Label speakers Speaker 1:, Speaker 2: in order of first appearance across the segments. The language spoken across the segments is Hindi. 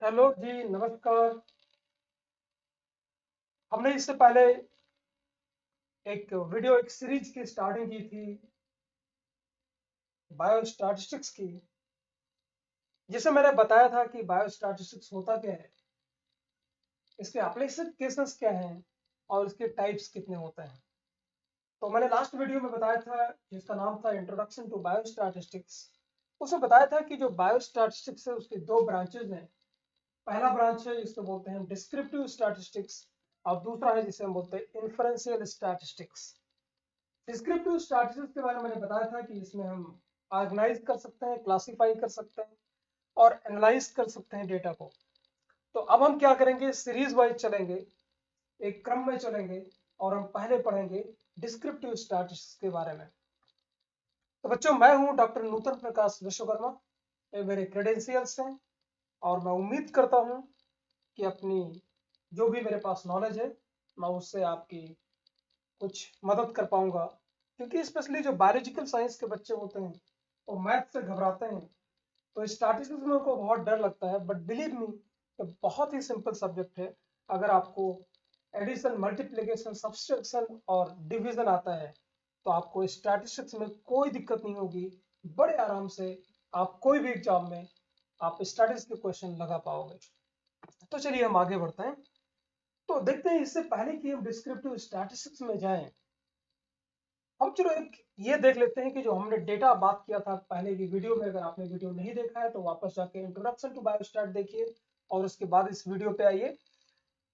Speaker 1: हेलो जी, नमस्कार। हमने इससे पहले एक सीरीज की स्टार्टिंग की थी बायोस्टैटिस्टिक्स की, जिसे मैंने बताया था कि बायोस्टैटिस्टिक्स होता क्या है, इसके एप्लीकेशंस क्या हैं और इसके टाइप्स कितने होते हैं। तो मैंने लास्ट वीडियो में बताया था, जिसका नाम था इंट्रोडक्शन टू बायोस्टैटिस्टिक्स। उसमें बताया था कि जो बायोस्टैटिस्टिक्स है उसके दो ब्रांचेज हैं। पहला ब्रांच है जिसको बोलते हैं डिस्क्रिप्टिव स्टैटिस्टिक्स, और दूसरा है जिसे हम बोलते हैं इन्फरेंशियल स्टैटिस्टिक्स। डिस्क्रिप्टिव स्टैटिस्टिक्स के बारे में मैंने बताया था कि इसमें हम ऑर्गेनाइज कर सकते हैं, क्लासिफाई कर सकते हैं और एनालाइज कर सकते हैं डेटा को। तो अब हम क्या करेंगे, सीरीज वाइज चलेंगे, एक क्रम में चलेंगे और हम पहले पढ़ेंगे डिस्क्रिप्टिव स्टैटिस्टिक्स के बारे में। तो बच्चों, मैं हूं डॉक्टर नूतन प्रकाश विश्वकर्मा। ये मेरे क्रेडेंशियल्स हैं और मैं उम्मीद करता हूं कि अपनी जो भी मेरे पास नॉलेज है मैं उससे आपकी कुछ मदद कर पाऊंगा, क्योंकि स्पेशली जो बायोलॉजिकल साइंस के बच्चे होते हैं वो मैथ से घबराते हैं। तो स्टैटिस्टिक्स में उनको बहुत डर लगता है, बट बिलीव मी ये बहुत ही सिंपल सब्जेक्ट है। अगर आपको एडिशन, मल्टीप्लिकेशन, सब्सट्रैक्शन और डिवीजन आता है तो आपको स्टैटिस्टिक्स में कोई दिक्कत नहीं होगी। बड़े आराम से आप कोई भी एग्जाम में आप स्टैटिस्टिक्स के क्वेश्चन लगा पाओगे। तो चलिए हम आगे बढ़ते हैं। तो देखते हैं, इससे पहले कि हम डिस्क्रिप्टिव स्टैटिस्टिक्स में जाएं, हम चलो एक ये देख लेते हैं कि जो हमने डेटा बात किया था पहले की वीडियो में। अगर आपने वीडियो नहीं देखा है तो वापस जाके इंट्रोडक्शन टू बायोस्टैट देखिए और उसके बाद इस वीडियो पे आइए।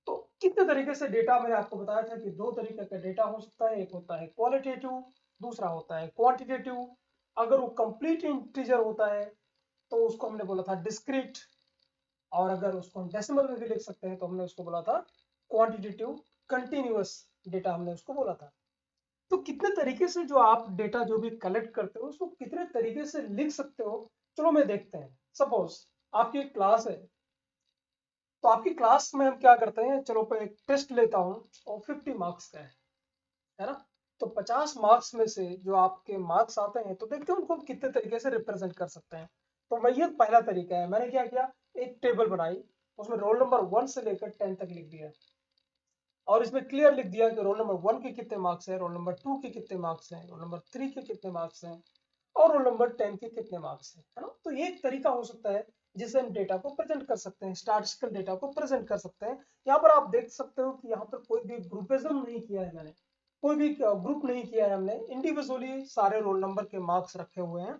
Speaker 1: तो कितने तरीके से डेटा, मैंने आपको बताया था कि दो तरीके का डेटा हो सकता है, एक होता है क्वालिटेटिव, दूसरा होता है क्वांटिटेटिव। अगर वो कंप्लीट इंटीजर होता है तो उसको हमने बोला था डिस्क्रीट, और अगर उसको हम डेसिमल में भी लिख सकते हैं तो हमने उसको बोला था क्वांटिटेटिव कंटिन्यूअस डेटा, हमने उसको बोला था। तो कितने तरीके से जो आप डेटा जो भी कलेक्ट करते हो उसको कितने तरीके से लिख सकते हो, चलो मैं देखते हैं। सपोज आपकी एक क्लास है, तो आपकी क्लास में हम क्या करते हैं, चलो मैं एक टेस्ट लेता हूँ और 50 मार्क्स का है ना। तो 50 मार्क्स में से जो आपके मार्क्स आते हैं तो देखते हैं उनको हम कितने तरीके से रिप्रेजेंट कर सकते हैं। तो मैं, ये पहला तरीका है, मैंने क्या किया, एक टेबल बनाई, उसमें रोल नंबर 1 से लेकर 10 तक लिख दिया और इसमें क्लियर लिख दिया कि रोल नंबर 1 के कितने मार्क्स हैं, रोल नंबर 2 के कितने मार्क्स हैं, रोल नंबर 3 के कितने मार्क्स हैं और रोल नंबर 10 के कितने मार्क्स हैं, है ना। तो ये एक तरीका हो सकता है जिससे हम डेटा को प्रेजेंट कर सकते हैं, स्टैटिस्टिकल डेटा को प्रेजेंट कर सकते हैं। यहाँ पर आप देख सकते हो कि यहाँ पर कोई भी ग्रुपिज्म नहीं किया है मैंने, कोई भी ग्रुप नहीं किया है हमने, इंडिविजुअली सारे रोल नंबर के मार्क्स रखे हुए हैं।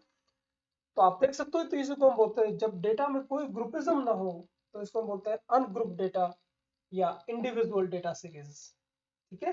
Speaker 1: तो आप देख सकते हो, तो इसको हम बोलते हैं, जब डेटा में कोई ग्रुपिज्म ना हो तो इसको हम बोलते हैं अनग्रुप डेटा या इंडिविजुअल डेटा सीरीज। ठीक है।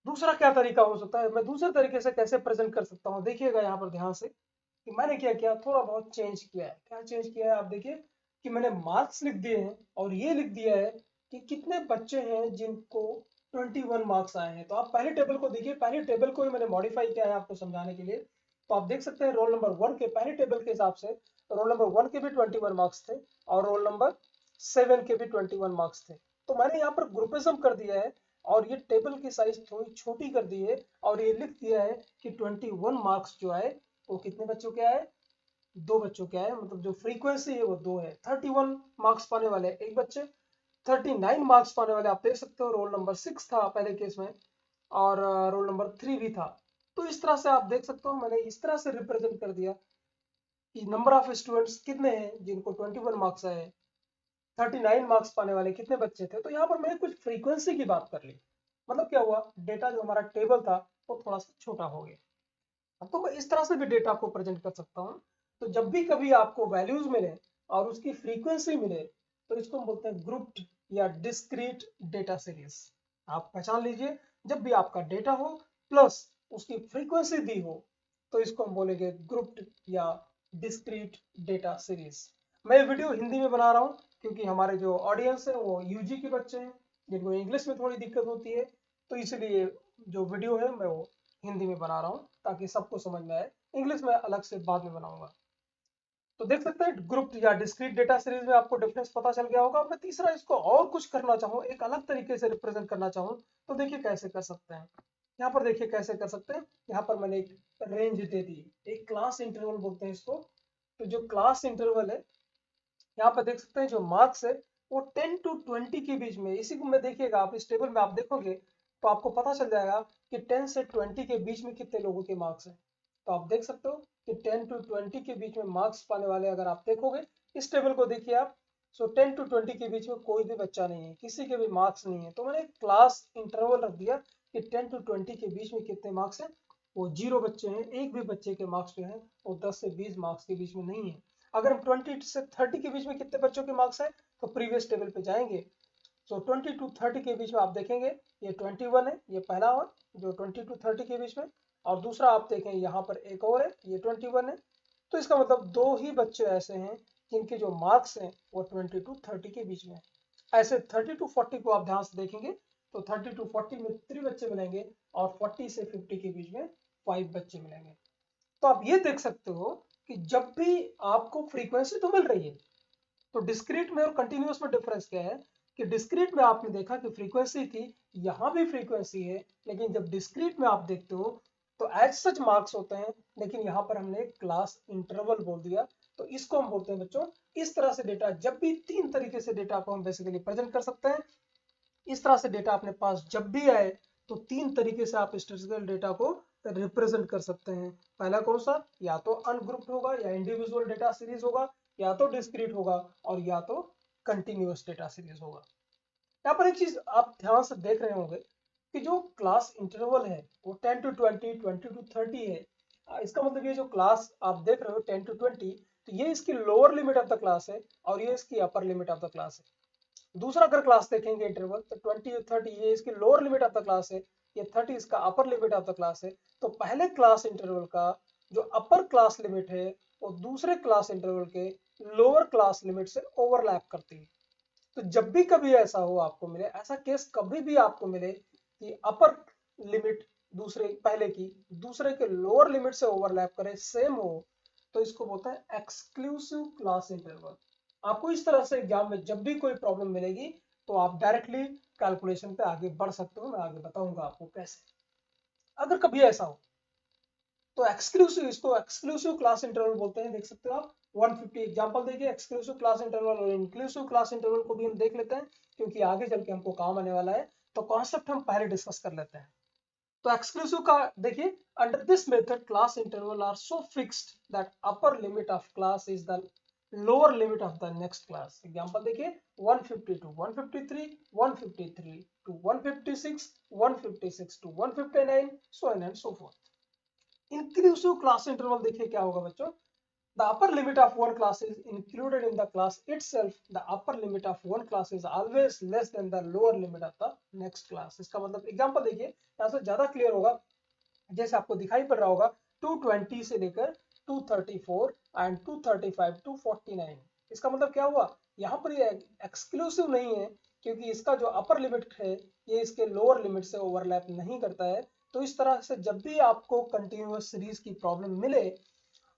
Speaker 1: दूसरा क्या तरीका हो सकता है, मैं दूसरे तरीके से कैसे प्रेजेंट कर सकता हूँ, देखिएगा यहाँ पर ध्यान से कि मैंने क्या किया, थोड़ा बहुत चेंज किया है। क्या चेंज किया है, आप देखिए कि मैंने मार्क्स लिख दिए हैं और ये लिख दिया है कि कितने बच्चे हैं जिनको 21 मार्क्स आए हैं। तो आप पहले टेबल को देखिए, पहले टेबल को ही मैंने मॉडिफाई किया है आपको समझाने के लिए। तो आप देख सकते हैं रोल नंबर 1 के पहले टेबल के हिसाब से रोल नंबर 1 के भी 21 मार्क्स थे और रोल नंबर 7 के भी 21 मार्क्स थे। तो मैंने यहाँ पर ग्रुपिज्म कर दिया है और ये टेबल की साइज थोड़ी छोटी कर दी है और ये लिख दिया है कि 21 मार्क्स जो आए वो कितने बच्चों के आए, दो बच्चों के आए। मतलब जो फ्रीक्वेंसी है वो दो है। 31 मार्क्स पाने वाले एक बच्चे, 39 मार्क्स पाने वाले आप देख सकते हो रोल नंबर 6 था पहले केस में और रोल नंबर 3 भी था। तो इस तरह से आप देख सकते हो, मैंने इस तरह से रिप्रेजेंट कर दिया कि नंबर ऑफ स्टूडेंट्स कितने हैं जिनको 21 मार्क्स आए, 39 मार्क्स पाने वाले कितने बच्चे थे। तो यहाँ पर मैंने कुछ फ्रीक्वेंसी की बात कर ली। मतलब क्या हुआ, डेटा जो हमारा टेबल था वो थोड़ा सा छोटा हो गया। तो मैं इस तरह से भी डेटा को प्रेजेंट कर सकता हूँ। तो जब भी कभी आपको वैल्यूज मिले और उसकी फ्रीक्वेंसी मिले तो इसको हम बोलते हैं ग्रुप्ड या डिस्क्रीट डेटा सीरीज। आप पहचान लीजिए, जब भी आपका डेटा हो प्लस उसकी फ्रीक्वेंसी दी हो तो इसको हम बोलेंगे ग्रुप्ड या डिस्क्रीट डेटा सीरीज। मैं वीडियो हिंदी में बना रहा हूँ क्योंकि हमारे जो ऑडियंस है वो यूजी के बच्चे हैं जिनको इंग्लिश में थोड़ी दिक्कत होती है। तो इसलिए जो वीडियो है मैं वो हिंदी में बना रहा हूँ ताकि सबको समझ में आए। इंग्लिश में अलग से बाद में बनाऊंगा। तो देख सकते हैं ग्रुप या डिस्क्रीट डेटा सीरीज में आपको डिफरेंस पता चल गया होगा। मैं तीसरा इसको और कुछ करना चाहूँ, एक अलग तरीके से रिप्रेजेंट करना चाहूँ तो देखिए कैसे कर सकते हैं। यहाँ पर देखिए कैसे कर सकते हैं। यहाँ पर मैंने एक रेंज दे दी, एक क्लास इंटरवल बोलते हैं इसको। तो जो क्लास इंटरवल है यहाँ पर देख सकते हैं जो मार्क्स है वो 10 to 20 के बीच में, इसी को मैं देखिएगा आप इस टेबल में आप देखोगे तो आपको पता चल जाएगा कि 10 से 20 के बीच में कितने लोगों के मार्क्स हैं। तो आप देख सकते हो कि 10 to 20 के बीच में मार्क्स पाने वाले अगर आप देखोगे इस टेबल को देखिए आप, सो 10 to 20 के बीच में कोई भी बच्चा नहीं है, किसी के भी मार्क्स नहीं है। तो मैंने क्लास इंटरवल रख दिया कि 10 to 20 के बीच में कितने मार्क्स हैं, वो 0 बच्चे हैं, एक भी बच्चे के मार्क्स जो हैं वो 10 से 20 मार्क्स के बीच में नहीं है। अगर हम 20 से 30 के बीच में कितने बच्चों के मार्क्स हैं तो प्रीवियस टेबल पे जाएंगे। सो 20 to 30 के बीच में आप देखेंगे ये 21 है, ये पहला और जो 20 to 30 के बीच में, और दूसरा आप देखें यहाँ पर एक और है, ये 21 है। तो इसका मतलब दो ही बच्चे ऐसे हैं जिनके जो मार्क्स हैं वो 20 to 30 के बीच में। ऐसे 30 to 40 को आप ध्यान से देखेंगे तो 30 to 40 में 3 बच्चे मिलेंगे और 40 से 50 के बीच में 5 बच्चे मिलेंगे। तो आप ये देख सकते हो कि जब भी आपको फ्रीक्वेंसी तो मिल रही है, तो डिस्क्रीट में और कंटिन्यूअस में डिफरेंस क्या है कि डिस्क्रीट में आपने देखा कि फ्रीक्वेंसी थी, यहाँ भी फ्रीक्वेंसी है, लेकिन जब डिस्क्रीट में आप देखते हो तो एज सच मार्क्स होते हैं, लेकिन यहाँ पर हमने क्लास इंटरवल बोल दिया। तो इसको हम बोलते हैं बच्चों, इस तरह से डेटा जब भी तीन तरीके से डेटा को हम बेसिकली प्रेजेंट कर सकते हैं। इस तरह से डेटा अपने पास जब भी आए तो तीन तरीके से आप स्टैटिस्टिकल डेटा को रिप्रेजेंट कर सकते हैं। पहला कौन सा, या तो अनग्रुप्ड होगा या इंडिविजुअल डेटा सीरीज होगा, या तो डिस्क्रीट होगा, और या तो कंटिन्यूअस डेटा सीरीज होगा। यहाँ पर एक चीज आप ध्यान से देख रहे होंगे कि जो क्लास इंटरवल है वो 10 to 20, 20 to 30 है। इसका मतलब ये जो क्लास आप देख रहे हो 10 to 20, तो ये इसकी lower limit of the class है और ये इसकी अपर लिमिट ऑफ द क्लास है। दूसरा अगर क्लास देखेंगे इंटरवल तो 20 30 ये इसकी lower limit of the class है, ये 30 इसका अपर लिमिट ऑफ द क्लास है। तो पहले क्लास इंटरवल का जो अपर क्लास लिमिट है वो दूसरे क्लास इंटरवल के लोअर क्लास लिमिट से ओवरलैप करती है। तो जब भी कभी ऐसा हो आपको मिले, ऐसा केस कभी भी आपको मिले कि अपर लिमिट दूसरे पहले की दूसरे के लोअर लिमिट से ओवरलैप करे, सेम हो, तो इसको बोलते हैं एक्सक्लूसिव क्लास इंटरवल। आपको इस तरह से एग्जाम में जब भी कोई प्रॉब्लम मिलेगी तो आप डायरेक्टली कैलकुलेशन पे आगे बढ़ सकते हो, मैं आगे बताऊंगा आपको कैसे। अगर कभी ऐसा हो तो एक्सक्लूसिव, इसको एक्सक्लूसिव क्लास इंटरवल बोलते हैं। देख सकते हो आप 150 एग्जांपल देखिए, एक्सक्लूसिव क्लास इंटरवल और इंक्लूसिव क्लास इंटरवल को भी हम देख लेते हैं क्योंकि आगे चल के हमको काम आने वाला है। तो कॉन्सेप्ट हम पहले डिस्कस कर लेते हैं। तो एक्सक्लूसिव का देखिए, under this method class interval are so fixed that upper limit of class is the lower limit of the next class. Example देखिए 150 to 153, 153 to 156, 156 to 159, so on and so forth। Inclusive class interval देखिए क्या होगा बच्चों, the upper limit of one class is included in the class itself, the upper limit of one class is always less than the lower limit of the next class। इसका मतलब एग्जांपल देखिए, यहाँ से ज्यादा क्लियर होगा, जैसे आपको दिखाई पड़ रहा होगा 220 से लेकर 234 एंड 235 टू 49। इसका मतलब क्या हुआ, यहाँ पर ये एक्सक्लूसिव नहीं है क्योंकि इसका जो अपर लिमिट है ये इसके लोअर लिमिट से ओवरलैप नहीं करता है। तो इस तरह से जब भी आपको कंटिन्यूअस सीरीज की प्रॉब्लम मिले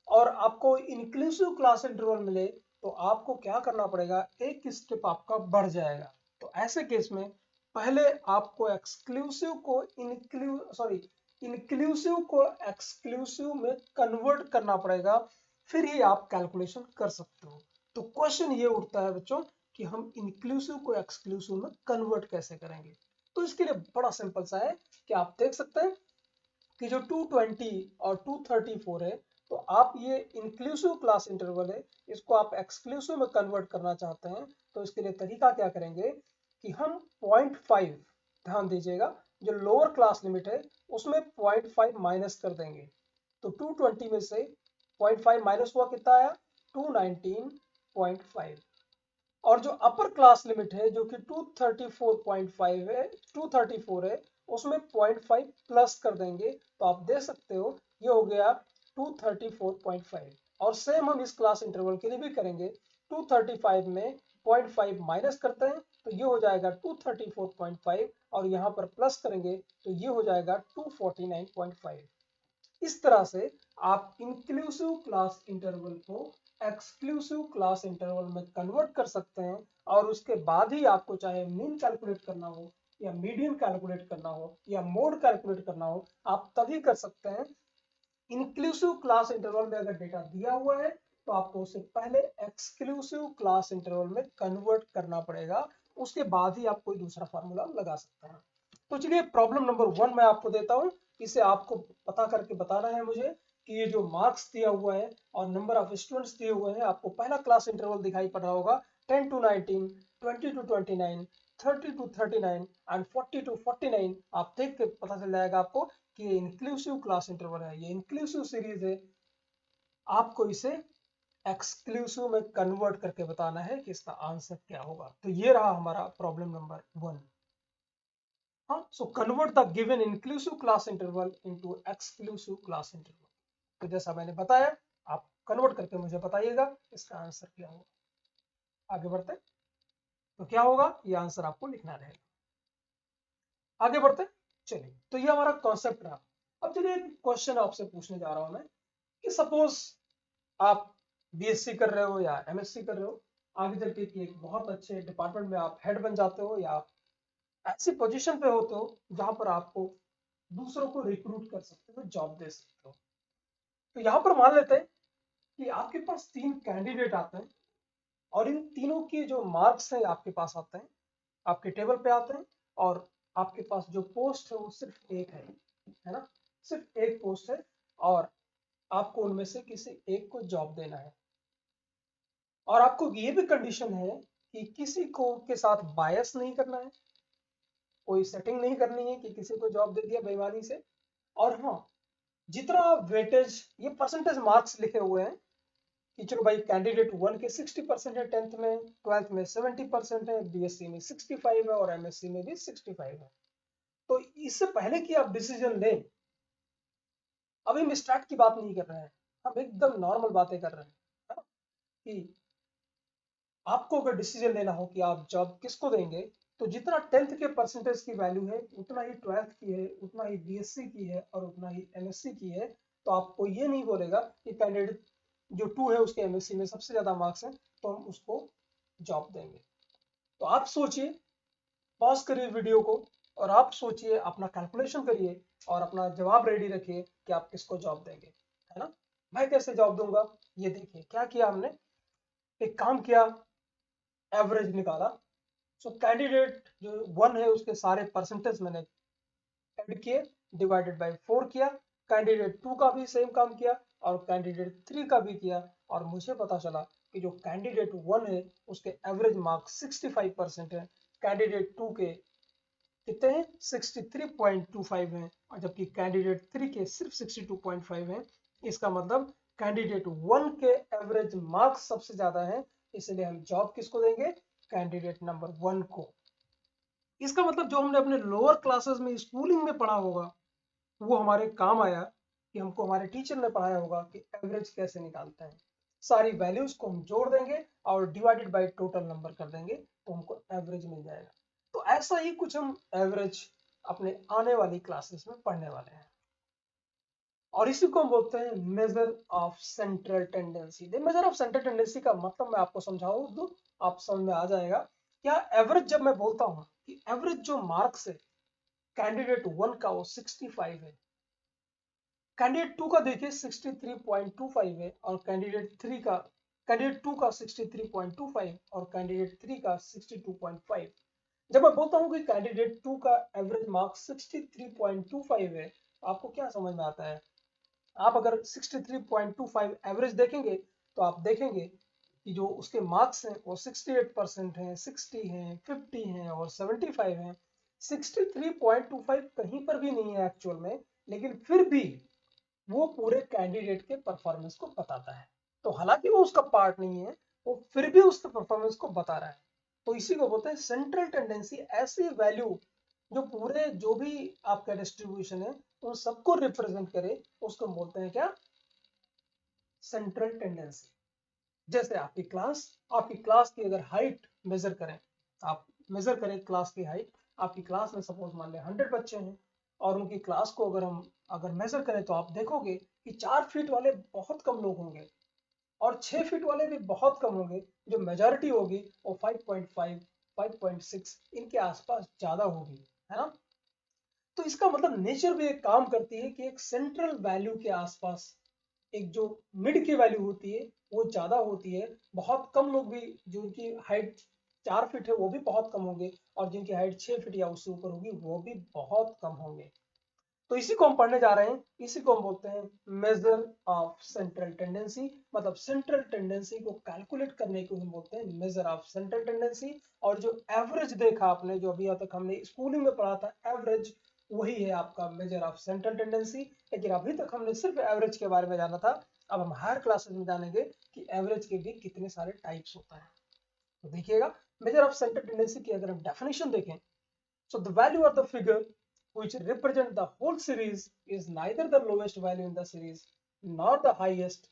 Speaker 1: और आपको इंक्लूसिव क्लास इंटरवल मिले तो आपको क्या करना पड़ेगा, एक स्टेप आपका बढ़ जाएगा। तो ऐसे केस में पहले आपको एक्सक्लूसिव को इंक्लूसिव को एक्सक्लूसिव में कन्वर्ट करना पड़ेगा, फिर ही आप कैलकुलेशन कर सकते हो। तो क्वेश्चन ये उठता है बच्चों कि हम इंक्लूसिव को एक्सक्लूसिव में कन्वर्ट कैसे करेंगे। तो इसके लिए बड़ा सिंपल सा है कि आप देख सकते हैं कि जो 220 और 234 है, तो आप ये इंक्लूसिव क्लास इंटरवल है, इसको आप एक्सक्लूसिव में कन्वर्ट करना चाहते हैं। तो इसके लिए तरीका क्या करेंगे कि हम 0.5, ध्यान दीजिएगा, जो लोअर क्लास लिमिट है उसमें 0.5 माइनस कर देंगे। तो 220 में से 0.5 माइनस हुआ, कितना आया 219.5। और जो अपर क्लास लिमिट है जो कि 234.5 है, 234 है, उसमें 0.5 प्लस कर देंगे। तो आप देख सकते हो ये हो गया 234.5। और सेम हम इस क्लास इंटरवल के लिए भी करेंगे, 235 में 0.5 माइनस करते हैं तो ये हो जाएगा 234.5, और यहाँ पर प्लस करेंगे तो ये हो जाएगा 249.5। इस तरह से आप इंक्लूसिव क्लास इंटरवल को एक्सक्लूसिव क्लास इंटरवल में कन्वर्ट कर सकते हैं, और उसके बाद ही आपको चाहे मीन कैलकुलेट करना हो या मीडियन कैलकुलेट करना हो या मोड कैलकुलेट करना हो, आप तभी कर सकते हैं। इंक्लूसिव क्लास इंटरवल में अगर डेटा दिया हुआ है तो आपको उसे पहले एक्सक्लूसिव क्लास इंटरवल में कन्वर्ट करना पड़ेगा, उसके बाद ही आप कोई दूसरा फार्मूला लगा सकते हैं। तो चलिए प्रॉब्लम नंबर 1 मैं आपको देता हूँ, इसे आपको पता करके बताना है मुझे कि ये जो मार्क्स दिया हुआ है और नंबर ऑफ स्टूडेंट्स दिए हुए हैं, आपको पहला क्लास इंटरवल दिखाई पड़ रहा होगा 10 to 19, 20 to 29, 30 to 39 and 40 to 49। आप देख के पता चल जाएगा आपको कि ये इंक्लूसिव क्लास इंटरवल है, ये इंक्लूसिव सीरीज है। आपको इसे एक्सक्लूसिव में कन्वर्ट करके बताना है कि इसका आंसर क्या होगा। तो ये रहा हमारा प्रॉब्लम नंबर 1। हाँ, so convert the given inclusive class interval into exclusive class interval. तो जैसा मैंने बताया, आप कन्वर्ट करके मुझे बताइएगा इसका आंसर क्या होगा। आगे बढ़ते, तो क्या होगा ये आंसर आपको लिखना रहेगा। आगे बढ़ते, चलिए तो ये हमारा कॉन्सेप्ट रहा। अब चलिए एक क्वेश्चन आपसे पूछने जा रहा हूं मैं कि सपोज आप बीएससी कर रहे हो या एमएससी कर रहे हो, आगे चल के एक बहुत अच्छे डिपार्टमेंट में आप हेड बन जाते हो, या आप ऐसी पोजीशन पे होते हो जहां पर आपको दूसरों को रिक्रूट कर सकते हो, जॉब दे सकते हो। तो यहाँ पर मान लेते हैं कि आपके पास 3 कैंडिडेट आते हैं और इन तीनों के जो मार्क्स है आपके पास आते हैं, आपके टेबल पे आते हैं, और आपके पास जो पोस्ट है वो सिर्फ एक है ना, सिर्फ एक पोस्ट है, और आपको उनमें से किसी एक को जॉब देना है। और आपको ये भी कंडीशन है कि किसी को के साथ बायस नहीं करना है, कोई सेटिंग नहीं करनी है कि किसी को जॉब दे दिया बेईमानी से। और हाँ, जितना वेटेज, ये परसेंटेज मार्क्स लिखे हुए हैं कि चलो भाई कैंडिडेट 1 के 60% है, 10th में, 12th में 70% है, बीएससी में 65 है और एमएससी में भी 65 है। तो इससे पहले कि आप डिसीजन लें, अभी हम स्टार्ट की बात नहीं कर रहे हैं, हम एकदम नॉर्मल बातें कर रहे हैं, है ना? कि आपको अगर डिसीजन लेना हो कि आप जॉब किसको देंगे, तो जितना 10th के परसेंटेज की वैल्यू है उतना ही 12th की है, उतना ही बीएससी की है और उतना ही एमएससी की है। तो आपको ये नहीं बोलेगा कि कैंडिडेट जो 2 है उसके एमएससी में सबसे ज्यादा मार्क्स है तो हम उसको जॉब देंगे। तो आप सोचिए, पॉज करिए वीडियो को और आप सोचिए, अपना कैलकुलेशन करिए और अपना जवाब रेडी रखिए कि आप किसको जॉब देंगे, है ना। मैं कैसे जॉब दूंगा, ये देखिए क्या किया हमने, एक काम किया, एवरेज निकाला। सो कैंडिडेट जो 1 है उसके सारे परसेंटेज मैंने ऐड किए, डिवाइडेड बाय 4 किया। कैंडिडेट 2 का भी सेम काम किया और कैंडिडेट 3 का भी किया, और मुझे पता चला कि जो कैंडिडेट 1 है उसके एवरेज मार्क्स 65% है, कैंडिडेट 2 के कितने हैं 63.25 हैं, और जबकि कैंडिडेट 3 के सिर्फ 62.5 हैं। इसका मतलब कैंडिडेट 1 के एवरेज मार्क्स सबसे ज्यादा है, इसलिए हम जॉब किसको देंगे, कैंडिडेट नंबर 1 को। इसका मतलब जो हमने अपने लोअर क्लासेस में स्कूलिंग में पढ़ा होगा वो हमारे काम आया, कि हमको हमारे टीचर ने पढ़ाया होगा कि एवरेज कैसे निकालते हैं। सारी वैल्यूज को हम जोड़ देंगे और डिवाइडेड बाय टोटल नंबर कर देंगे तो हमको एवरेज मिल जाएगा। तो ऐसा ही कुछ हम एवरेज अपने आने वाली क्लासेस में पढ़ने वाले हैं, और इसी को हम बोलते हैं major of central tendency. Major of central tendency का मतलब मैं आपको समझाऊं तो आप समझ में आ जाएगा। क्या एवरेज, जब मैं बोलता हूं कि एवरेज जो मार्क्स है कैंडिडेट 1 का वो 65 है, कैंडिडेट 2 का देखिए 63.25 है, और कैंडिडेट 2 का 63.25 और कैंडिडेट 3 का 62.5। जब मैं बोलता हूं कि कैंडिडेट 2 का एवरेज मार्क्स 63.25 है, आपको क्या समझ में आता है। आप अगर 63.25 एवरेज देखेंगे तो आप देखेंगे कि जो उसके मार्क्स हैं वो 68% हैं, 60 हैं, 50 हैं और 75 हैं। 63.25 कहीं पर भी नहीं है एक्चुअल में, लेकिन फिर भी वो पूरे कैंडिडेट के परफॉर्मेंस को बताता है। तो हालांकि वो उसका पार्ट नहीं है, वो फिर भी उसके परफॉर्मेंस को बता रहा है। तो इसी को बोलते हैं सेंट्रल टेंडेंसी। ऐसी वैल्यू जो पूरे जो भी आपका डिस्ट्रीब्यूशन है उन सबको रिप्रेजेंट करे, उसको बोलते हैं क्या, सेंट्रल टेंडेंसी। जैसे आपकी क्लास की अगर हाइट मेजर करें, आप मेजर करें क्लास की हाइट, आपकी क्लास में सपोज मान लें 100 बच्चे हैं, और उनकी क्लास को अगर मेजर करें तो आप देखोगे कि 4 फीट वाले बहुत कम लोग होंगे और 6 फीट वाले भी बहुत कम होंगे। जो मेजॉरिटी होगी वो 5.5, 5.6 इनके आसपास ज्यादा होगी, है ना। तो इसका मतलब नेचर भी एक काम करती है कि एक सेंट्रल वैल्यू के आसपास एक जो मिड की वैल्यू होती है वो ज्यादा होती है। बहुत कम लोग भी जिनकी हाइट 4 फीट है वो भी बहुत कम होंगे, और जिनकी हाइट 6 फीट या उससे ऊपर होगी वो भी बहुत कम होंगे। तो इसी को हम पढ़ने जा रहे हैं, इसी को हम बोलते हैं मेजर ऑफ सेंट्रल टेंडेंसी। मतलब सेंट्रल टेंडेंसी को कैलकुलेट करने को हम बोलते हैं मेजर ऑफ सेंट्रल टेंडेंसी। और जो एवरेज देखा आपने, जो अभी तक हमने स्कूलिंग में पढ़ा था एवरेज, वही है आपका मेजर ऑफ सेंट्रल टेंडेंसी। लेकिन अभी तक हमने सिर्फ एवरेज के बारे में जाना था, अब हम हायर क्लासेस में जानेंगे कि एवरेज के भी कितने सारे टाइप्स होता है। तो देखिएगा, मेजर ऑफ सेंट्रल टेंडेंसी की अगर हम डेफिनेशन देखें, so the value of the figure which represent the whole series is neither the lowest value in the series nor the highest,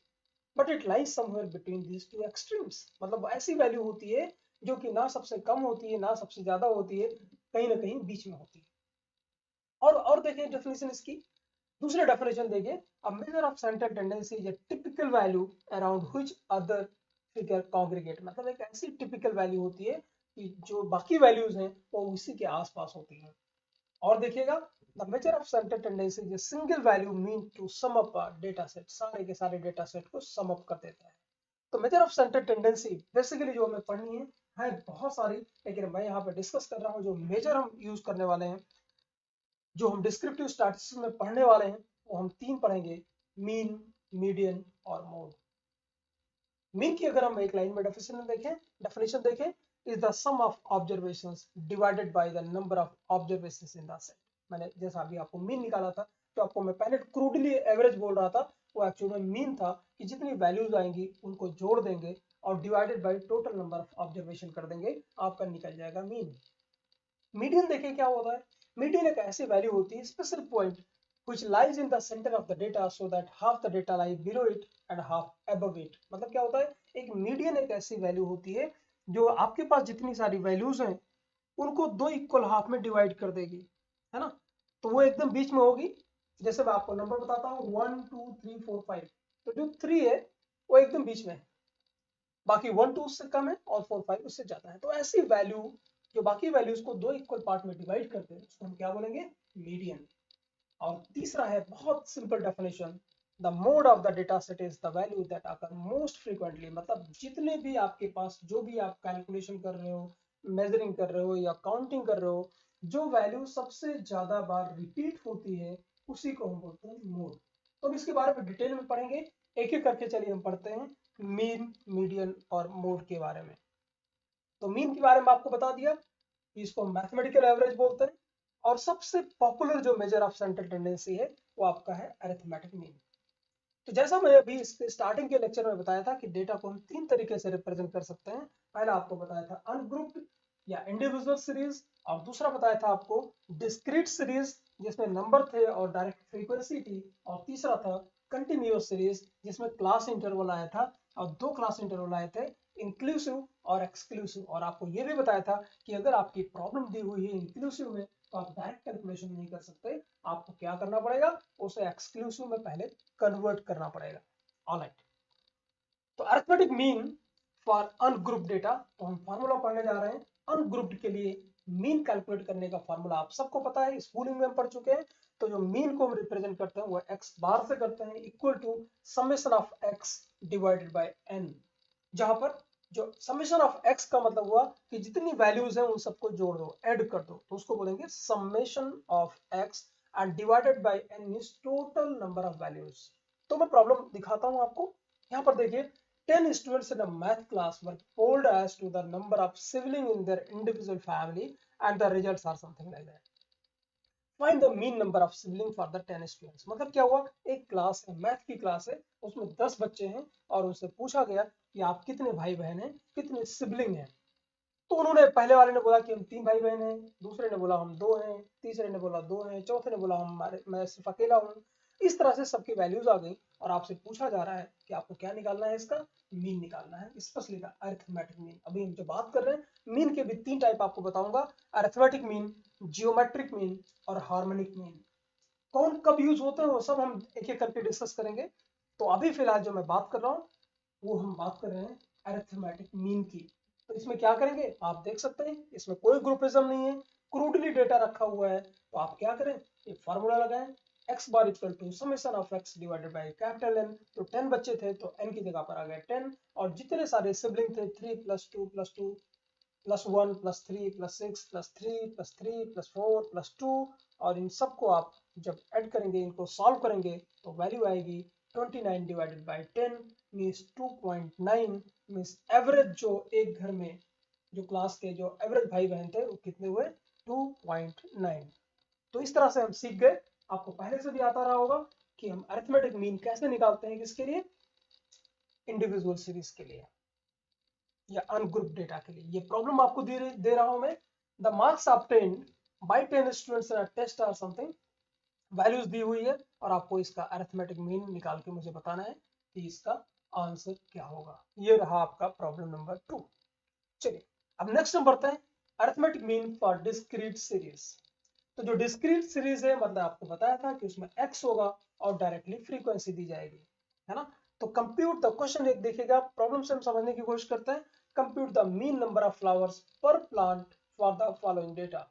Speaker 1: but it lies somewhere between these two extremes। मतलब ऐसी वैल्यू होती है जो कि ना सबसे कम होती है ना सबसे ज्यादा होती है, कहीं ना कहीं बीच में होती है। और देखिए डेफिनेशन इसकी, दूसरे डेफिनेशन देखिए, a measure of central tendency is a typical value around which other figure congregate। मतलब एक ऐसी टिपिकल वैल्यू होती है कि जो बाकी वैल्यूज हैं वो उसी के आसपास होती हैं। और देखिएगा, the measure of central tendency is single value mean to sum up data set, सारे के सारे डेटा सेट को सम अप कर देता है। तो major of central tendency basically जो हमें पढ़नी है बहुत सारी, लेकिन मैं यहाँ पे डिस्कस कर रहा हूँ जो मेजर हम यूज करने वाले हैं, जो हम डिस्क्रिप्टिव स्टैटिस्टिक्स में पढ़ने वाले हैं, वो हम 3 पढ़ेंगे, मीन, मीडियन और मोड। मीन की अगर हम एक लाइन में डेफिनेशन देखें, is the sum of observations divided by the number of observations in the set. मैंने जैसा अभी आपको मीन निकाला था, तो आपको मैं पहले क्रूडली एवरेज बोल रहा था, वो एक्चुअल में मीन था कि जितनी वैल्यूज आएंगी उनको जोड़ देंगे और divided by total number of observation कर देंगे, आपका निकल जाएगा मीन। मीडियन देखिए क्या होता है, मीडियन एक ऐसी वैल्यू होती है, special point which lies in the center of the data so that half the data lie below it and half above it। मतलब क्या होता है, एक मीडियन एक ऐसी वैल्यू होती है जो आपके पास जितनी सारी वैल्यूज हैं उनको 2 इक्वल हाफ में डिवाइड कर देगी, है ना। तो वो एकदम बीच में होगी। जैसे मैं आपको नंबर बताता हूँ 1 2 3 4 5, तो जो 3 है वो एकदम बीच में है, बाकी 1 2 उससे कम है और 4 5 उससे ज्यादा है। तो ऐसी वैल्यू जो बाकी वैल्यूज को 2 इक्वल पार्ट में डिवाइड करते हैं उसको हम क्या बोलेंगे, मीडियन। और तीसरा है बहुत simple definition, the mode of the data set is the value that occur most frequently. मतलब जितने भी आपके पास जो भी आप कैलकुलेशन कर रहे हो, मेजरिंग कर रहे हो या काउंटिंग कर रहे हो, जो वैल्यू सबसे ज्यादा बार रिपीट होती है उसी को हम बोलते हैं मोड। तो हम इसके बारे में डिटेल में पढ़ेंगे, एक एक करके चलिए हम पढ़ते हैं मीन, मीडियन और मोड के बारे में। तो मीन के बारे में आपको बता दिया, इसको मैथमेटिकल एवरेज बोलते हैं। और सबसे पॉपुलर जो मेजर ऑफ सेंट्रल टेंडेंसी है वो आपका है अरिथमेटिक मीन। तो जैसा मैं अभी इसके स्टार्टिंग के लेक्चर में बताया था कि डेटा को हम 3 तरीके से रिप्रेजेंट कर सकते हैं। पहला आपको बताया था अनग्रुप्ड या इंडिविजुअल सीरीज, और दूसरा बताया था आपको डिस्क्रीट सीरीज जिसमें नंबर थे और डायरेक्ट फ्रीक्वेंसी थी, और तीसरा था कंटिन्यूअस सीरीज जिसमें क्लास इंटरवल आया था, और 2 क्लास इंटरवल आए थे, इंक्लूसिव और एक्सक्लूसिव। और आपको ये भी बताया था कि अगर आपकी प्रॉब्लम दी हुई है इंक्लूसिव में तो आप डायरेक्ट कैलकुलेशन नहीं कर सकते, आपको क्या करना पड़ेगा, उसे एक्सक्लूसिव में पहले कन्वर्ट करना पड़ेगा। ऑलराइट, तो arithmetic mean for ungrouped data, तो हम फार्मूला पढ़ने जा रहे हैं अनग्रुप्ड के लिए। मीन कैलकुलेट करने का फार्मूला आप सबको पता है, स्कूलिंग में हम पढ़ चुके हैं। तो जो मीन को हम रिप्रेजेंट करते हैं वो एक्स बार से करते हैं, equal to summation of x divided by n, जहां पर जो समेशन ऑफ एक्स का मतलब हुआ कि जितनी वैल्यूज हैं उन सबको जोड़ दो, ऐड कर दो, तो उसको बोलेंगे summation of x, and divided by n is total number of values. तो मैं प्रॉब्लम दिखाता हूं आपको, यहाँ पर देखिए 10 students in a math class were polled as to the number of siblings in their individual family and the results are something like that। Find the mean number of siblings for the 10 students। मतलब क्या हुआ, एक क्लास है, मैथ की क्लास है, उसमें 10 बच्चे हैं और उनसे पूछा गया कि आप कितने भाई बहन हैं, कितने सिबलिंग हैं। तो उन्होंने, पहले वाले ने बोला कि हम 3 भाई बहन हैं, दूसरे ने बोला हम 2 हैं, तीसरे ने बोला 2 हैं, चौथे ने बोला मैं सिर्फ अकेला हूँ। इस तरह से सबकी वैल्यूज आ गई और आपसे पूछा जा रहा है कि आपको क्या निकालना है, इसका मीन निकालना है, स्पेशली का अरिथमेटिक मीन। अभी हम जो बात कर रहे हैं मीन के भी 3 टाइप आपको बताऊंगा, अरिथमेटिक मीन, जियोमेट्रिक मीन और हार्मोनिक मीन। कौन कब यूज होते हैं वो सब हम एक एक करके डिस्कस करेंगे। तो अभी फिलहाल जो मैं बात कर रहा हूँ वो हम बात कर रहे हैं अरिथमेटिक मीन की। तो इसमें क्या करेंगे, आप देख सकते हैं इसमें कोई ग्रुपिज्म नहीं है, क्रूडली डेटा रखा हुआ है। तो आप क्या करें, एक फार्मूला लगाएं, x bar equal to summation of x divided by capital N। तो 10 बच्चे थे तो n की जगह पर आ गया 10, और जितने सारे सिबलिंग थे 3 + 2 + 2 + 1 + 3 + 6 + 3 + 3 + 4 + 2, और इन सबको आप जब ऐड करेंगे, इनको सॉल्व करेंगे तो वैल्यू आएगी 29 divided by 10 means 2.9। Means average जो एक घर में जो क्लास के जो एवरेज भाई बहन थे वो कितने हुए, 2.9। तो इस तरह से हम सीख गए। आपको पहले से भी आता रहा होगा कि हम अरिथमेटिक मीन कैसे निकालते हैं, किसके लिए, इंडिविजुअल सीरीज के लिए या अनग्रुप डेटा के लिए। ये प्रॉब्लम आपको दे रहा हूं मैं। The marks obtained by 10 students in a test are something, values दी हुई है और आपको इसका अरिथमेटिक मीन निकाल के मुझे बताना है कि इसका आंसर क्या होगा। ये रहा आपका प्रॉब्लम नंबर 2। चलिए अब नेक्स्ट हम बढ़ते हैं, arithmetic mean for discrete series. तो जो डिस्क्रीट सीरीज है, मतलब आपको बताया था कि उसमें x होगा और डायरेक्टली फ्रीक्वेंसी दी जाएगी, है ना। तो कंप्यूट द क्वेश्चन एक देखिएगा, प्रॉब्लम से हम समझने की कोशिश करते हैं। Compute the mean number of flowers per plant for the following data.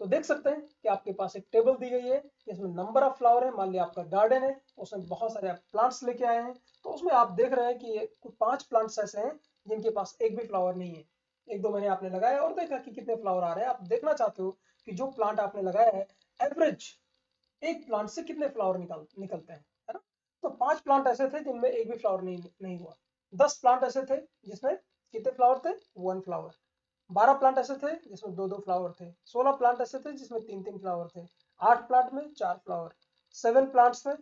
Speaker 1: तो देख सकते हैं कि आपके पास एक टेबल दी गई है जिसमें नंबर ऑफ फ्लावर है। मान लिया आपका गार्डन है, उसमें बहुत सारे आप प्लांट्स लेके आए हैं, तो उसमें आप देख रहे हैं कि ये कुछ 5 प्लांट्स ऐसे हैं जिनके पास एक भी फ्लावर नहीं है। 1-2 महीने आपने लगाया और देखा कि कितने फ्लावर आ रहे हैं। आप देखना चाहते हो कि जो प्लांट आपने लगाया है, एवरेज एक प्लांट से कितने फ्लावर निकलते हैं, है ना। तो 5 प्लांट ऐसे थे जिनमें एक भी फ्लावर नहीं हुआ। 10 प्लांट ऐसे थे जिसमें कितने फ्लावर थे, 1 फ्लावर। 12 प्लांट ऐसे थे जिसमें 2-2 फ्लावर थे। 16 प्लांट ऐसे थे जिसमें 3-3 फ्लावर थे। 8 प्लांट में 4 फ्लावर। 7 प्लांट्स में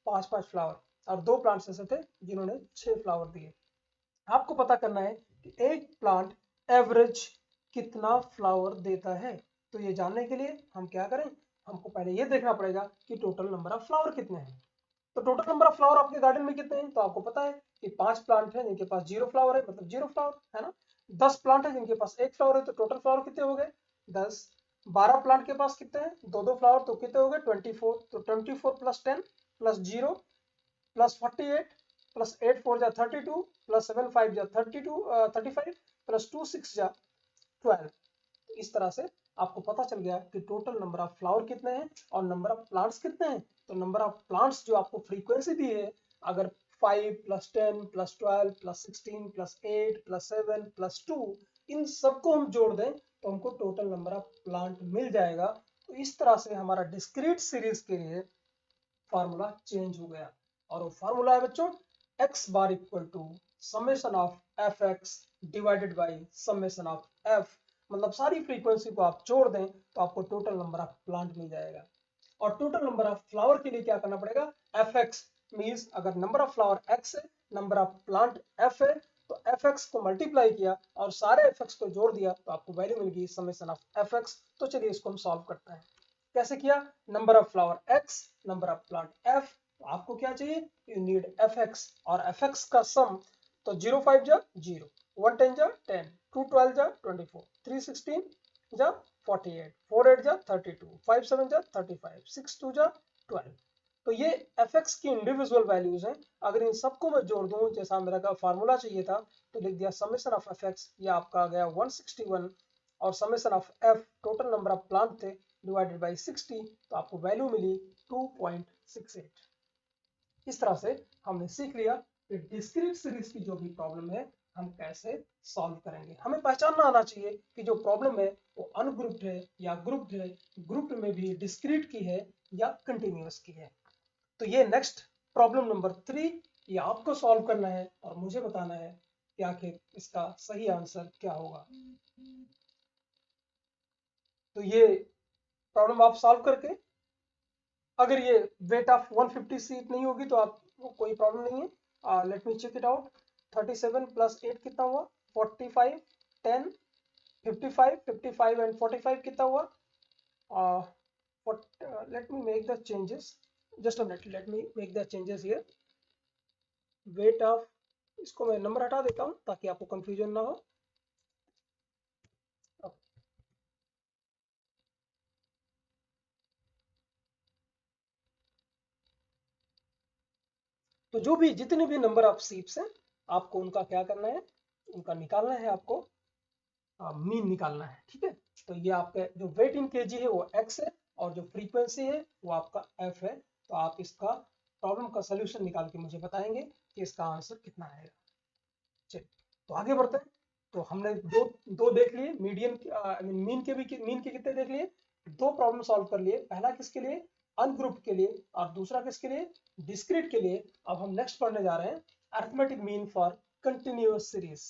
Speaker 1: 5-5 फ्लावर, और 2 प्लांट्स ऐसे थे जिन्होंने 6 फ्लावर दिए। आपको पता करना है कि एक प्लांट एवरेज कितना फ्लावर देता है। तो ये जानने के लिए हम क्या करें, हमको पहले ये देखना पड़ेगा कि टोटल नंबर ऑफ फ्लावर कितने हैं। तो टोटल नंबर ऑफ फ्लावर आपके गार्डन में कितने हैं, तो आपको पता है कि 5 प्लांट है जिनके पास 0 फ्लावर है, मतलब 0 फ्लावर, है ना। 10 प्लांट है जिनके पास 1 फ्लावर है, तो टोटल फ्लावर कितने हो गए, 10। 12 प्लांट के पास कितने हैं, 2-2 फ्लावर, तो कितने हो गए, 24। तो 24 + 10 + 0 + 48 + 8 4 जा 32 + 7 5 जा 35 + 2 6 जा 12। इस तरह से आपको पता चल गया कि टोटल नंबर ऑफ फ्लावर कितने हैं और नंबर ऑफ प्लांट्स कितने हैं। तो नंबर ऑफ प्लांट्स जो आपको फ्रीक्वेंसी दी है, अगर 5 + 10 + 12 + 16 + 8 + 7 + 2, इन सबको हम जोड़ दें तो हमको टोटल नंबर ऑफ प्लांट मिल जाएगा। तो इस तरह से हमारा डिस्क्रीट सीरीज के लिए फार्मूला चेंज हो गया, और वो फार्मूला है बच्चों x bar equal to summation of fx divided by summation of f। मतलब सारी फ्रीक्वेंसी को आप जोड़ दें तो आपको टोटल नंबर ऑफ प्लांट मिल जाएगा। और टोटल नंबर ऑफ फ्लावर के लिए क्या करना पड़ेगा, fx मींस अगर नंबर ऑफ फ्लावर x है, नंबर ऑफ प्लांट f है, तो fx को मल्टीप्लाई किया और सारे fx को जोड़ दिया तो आपको वैल्यू मिल गई समेशन ऑफ fx। तो चलिए इसको हम सॉल्व करते हैं। कैसे किया, number of flower x, number of plant f, तो आपको क्या चाहिए, यू नीड fx, और fx का सम, तो 0 5 जा 0, 1 10 जा 10, 2 12 जा 24, 3 16 जा 48, 4 8 जा 32, 5 7 जा 35, 6 2 जा 12। तो ये fx की इंडिविजुअल वैल्यूज हैं। अगर इन सबको मैं जोड़ दूं जैसा मेरा का फार्मूला चाहिए था, तो लिख दिया समेशन ऑफ fx, ये आपका आ गया 161, और summation of f total number of plant थे डिवाइडेड बाय 60, तो आपको वैल्यू मिली 2.68। इस तरह से हमने सीख लिया कि डिस्क्रीट सीरीज की जो भी प्रॉब्लम है हम कैसे सॉल्व करेंगे। हमें पहचानना आना चाहिए कि जो प्रॉब्लम है वो अनग्रुप्ड है या ग्रुप्ड है, ग्रुप्ड में भी डिस्क्रीट की है या कंटिन्यूअस की है। तो ये नेक्स्ट प्रॉब्लम नंबर 3, ये आपको सॉल्व करना है और मुझे बताना है कि आखिर इसका सही आंसर क्या होगा। तो ये प्रॉब्लम आप सॉल्व करके, अगर ये वेट ऑफ 150 सीट नहीं होगी तो आप कोई प्रॉब्लम नहीं है। Let me check it out. 37 + 8 कितना हुआ, 45, 10, 55, 55 एंड 45 कितना हुआ, let me make the changes, just a minute, let me make the changes here. Weight of, इसको मैं नंबर हटा देता हूँ ताकि आपको कंफ्यूजन ना हो। तो जो भी जितने भी नंबर ऑफ सीट्स हैं आपको उनका क्या करना है, उनका निकालना है, आपको मीन निकालना है, ठीक है। तो ये आपका जो वेट इन केजी है वो x है और जो फ्रीक्वेंसी है वो आपका f है। तो आप इसका प्रॉब्लम का सोल्यूशन निकाल के मुझे बताएंगे कि इसका आंसर कितना आएगा। चलिए तो आगे बढ़ते हैं। तो हमने दो दो देख लिए, मीडियन मीन के कितने देख लिए, दो प्रॉब्लम सॉल्व कर लिए। पहला किसके लिए, अनग्रुप के लिए, और दूसरा किसके लिए, डिस्क्रीट के लिए। अब हम नेक्स्ट पढ़ने जा रहे हैं arithmetic mean for continuous series.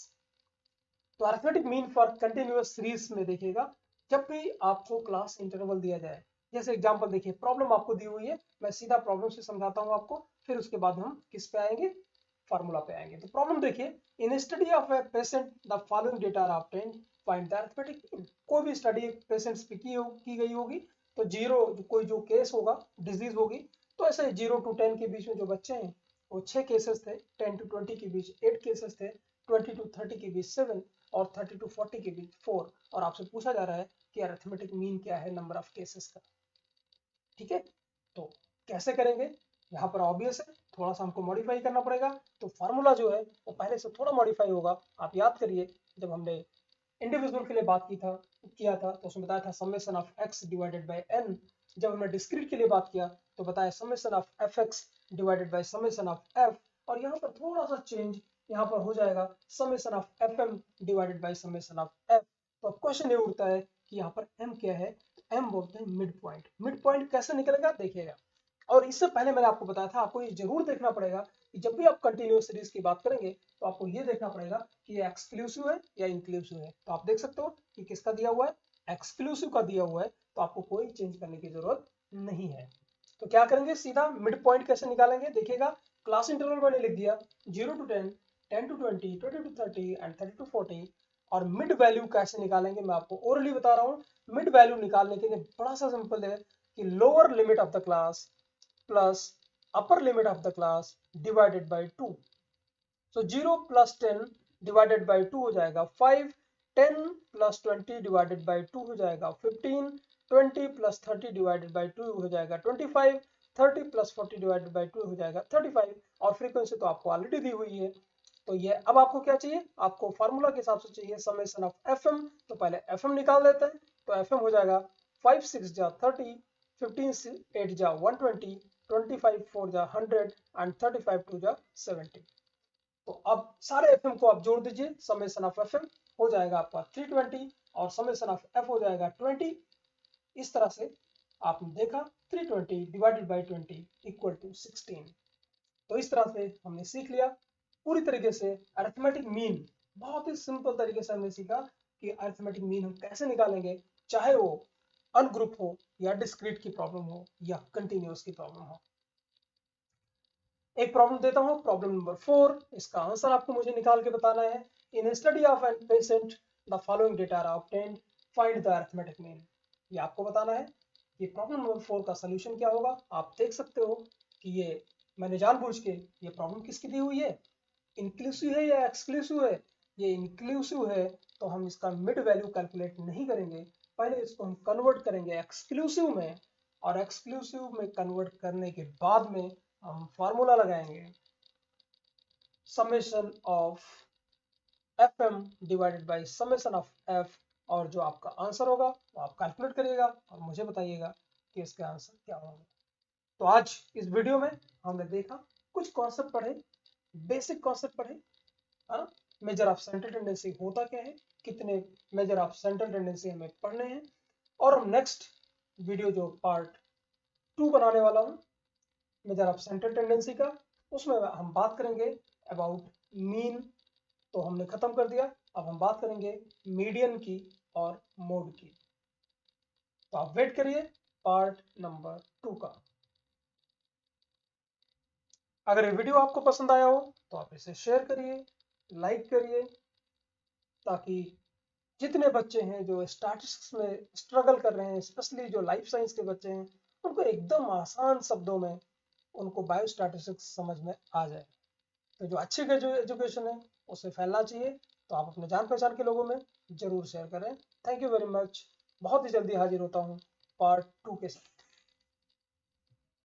Speaker 1: तो arithmetic mean for continuous series में देखिएगा, जब भी आपको क्लास इंटरवल दिया जाए, जैसे एग्जांपल देखिए, प्रॉब्लम आपको दी हुई है, मैं सीधा प्रॉब्लम से समझाता हूं आपको, फिर उसके बाद हम किस पे आएंगे, फार्मूला पे आएंगे। तो प्रॉब्लम देखिए, in study of a patient the following data are obtained, find the arithmetic mean. कोई भी स्टडी पेशेंट्स पे की गई होगी, तो जीरो कोई जो केस होगा, डिजीज होगी, तो ऐसे 0 to 10 के बीच में जो बच्चे हैं वो 6 केसेस थे, 10 to 20 के बीच 8 केसेस थे, 20 to 30 के बीच 7 और 30 to 40 के बीच 4। और आपसे पूछा जा रहा है कि अरिथमेटिक मीन क्या है नंबर ऑफ केसेस का। ठीक है, तो कैसे करेंगे, यहाँ पर ऑब्वियस है, थोड़ा सा हमको मॉडिफाई करना पड़ेगा। तो फार्मूला जो है वो पहले से थोड़ा मॉडिफाई होगा। आप याद करिए, जब हमने इंडिविजुअल के लिए बात किया था तो उसमें बताया था summation of x divided bye n। जब हमने डिस्क्रीट के लिए बात किया तो बताया summation of fx divided by summation of f। और यहाँ पर थोड़ा सा चेंज, यहाँ पर हो जाएगा summation of fm divided by summation of f। तो अब क्वेश्चन ये उठता है कि यहाँ पर m क्या है, तो m बोलते हैं मिड पॉइंट। मिड पॉइंट कैसे निकलेगा देखिएगा। और इससे पहले मैंने आपको बताया था, आपको ये जरूर देखना पड़ेगा कि जब भी आप कंटिन्यूअस सीरीज की बात करेंगे तो आपको ये देखना पड़ेगा कि ये एक्सक्लूसिव है या इंक्लूसिव है। तो आप देख सकते हो कि किसका दिया हुआ है, एक्सक्लूसिव का दिया हुआ है, तो आपको कोई चेंज करने की जरूरत नहीं है। तो क्या करेंगे, सीधा मिड पॉइंट कैसे निकालेंगे देखिएगा। क्लास इंटरवल मैंने लिख दिया 0 to 10, 10 to 20, 20 to 30 and 30 to 40। और मिड वैल्यू कैसे निकालेंगे मैं आपको ओरली बता रहा हूँ। मिड वैल्यू निकालने के लिए बड़ा सा सिंपल है कि lower limit of the class plus upper limit of the class divided by 2। So 0 plus 10 divided by 2 हो जाएगा 5, 10 plus 20 divided by 2 हो जाएगा 15, 20 plus 30 divided by 2 हो जाएगा 25, 30 plus 40 divided by 2 हो जाएगा 35। और फ्रीक्वेंसी तो आपको ऑलरेडी दी हुई है। तो ये अब आपको क्या चाहिए, आपको फार्मूला के हिसाब से चाहिए समेशन ऑफ एफ एम। तो पहले एफ एम निकाल देते हैं। तो एफ एम हो जाएगा 5 6 जा 30, 15 8 जा 120, 25 4 जा 100 एंड 35 2 जा 70। तो अब सारे एफ एम को आप जोड़ दीजिए, समेशन ऑफ एफ एम हो जाएगा आपका 320 और समेशन ऑफ एफ हो जाएगा 20। इस तरह से आपने देखा 320 डिवाइडेड बाई 20 इक्वल टू 16। तो इस तरह से हमने सीख लिया पूरी तरीके से अरिथमेटिक मीन। बहुत ही सिंपल तरीके से हमने सीखा कि अरिथमेटिक मीन हम कैसे निकालेंगे, चाहे वो अनग्रुप हो या डिस्क्रीट की प्रॉब्लम हो या कंटिन्यूअस की प्रॉब्लम हो। एक प्रॉब्लम देता हूं, प्रॉब्लम नंबर 4। इसका आंसर आपको मुझे निकाल के बताना है। In study of an patient the following data are obtained, find the arithmetic mean. ये आपको बताना है कि प्रॉब्लम नंबर 4 का सलूशन क्या होगा। आप देख सकते हो कि ये मैंने जानबूझ के ये प्रॉब्लम किसकी दी हुई है, इंक्लूसिव है या एक्सक्लूसिव है। ये इंक्लूसिव है तो हम इसका मिड वैल्यू कैलकुलेट नहीं करेंगे, पहले इसको हम कन्वर्ट करेंगे एक्सक्लूसिव में। और एक्सक्लूसिव में कन्वर्ट करने के बाद में हम फार्मूला लगाएंगे summation of f m divided by summation of f. और जो आपका आंसर होगा वो आप कैलकुलेट करिएगा और मुझे बताइएगा कि इसका आंसर क्या होगा। तो आज इस वीडियो में हमने देखा, कुछ कॉन्सेप्ट पढ़े, बेसिक कॉन्सेप्ट पढ़े। मेजर ऑफ सेंट्रल टेंडेंसी होता क्या है, कितने मेजर ऑफ सेंट्रल टेंडेंसी हमें पढ़ने हैं। और हम नेक्स्ट वीडियो जो पार्ट 2 बनाने वाला हूँ मेजर ऑफ सेंट्रल टेंडेंसी का, उसमें हम बात करेंगे अबाउट मीन। तो हमने खत्म कर दिया, अब हम बात करेंगे मीडियन की और मोड की। तो आप वेट करिए पार्ट नंबर 2 का। अगर ये वीडियो आपको पसंद आया हो तो आप इसे शेयर करिए, लाइक करिए, ताकि जितने बच्चे हैं जो स्टैटिस्टिक्स में स्ट्रगल कर रहे हैं, स्पेशली जो लाइफ साइंस के बच्चे हैं, उनको एकदम आसान शब्दों में उनको बायोस्टैटिस्टिक्स समझ में आ जाए। तो जो अच्छी एजुकेशन है उसे फैलना चाहिए। तो आप अपने जान पहचान के लोगों में जरूर शेयर करें। Thank you very much. बहुत ही जल्दी हाजिर होता हूँ पार्ट 2 के साथ।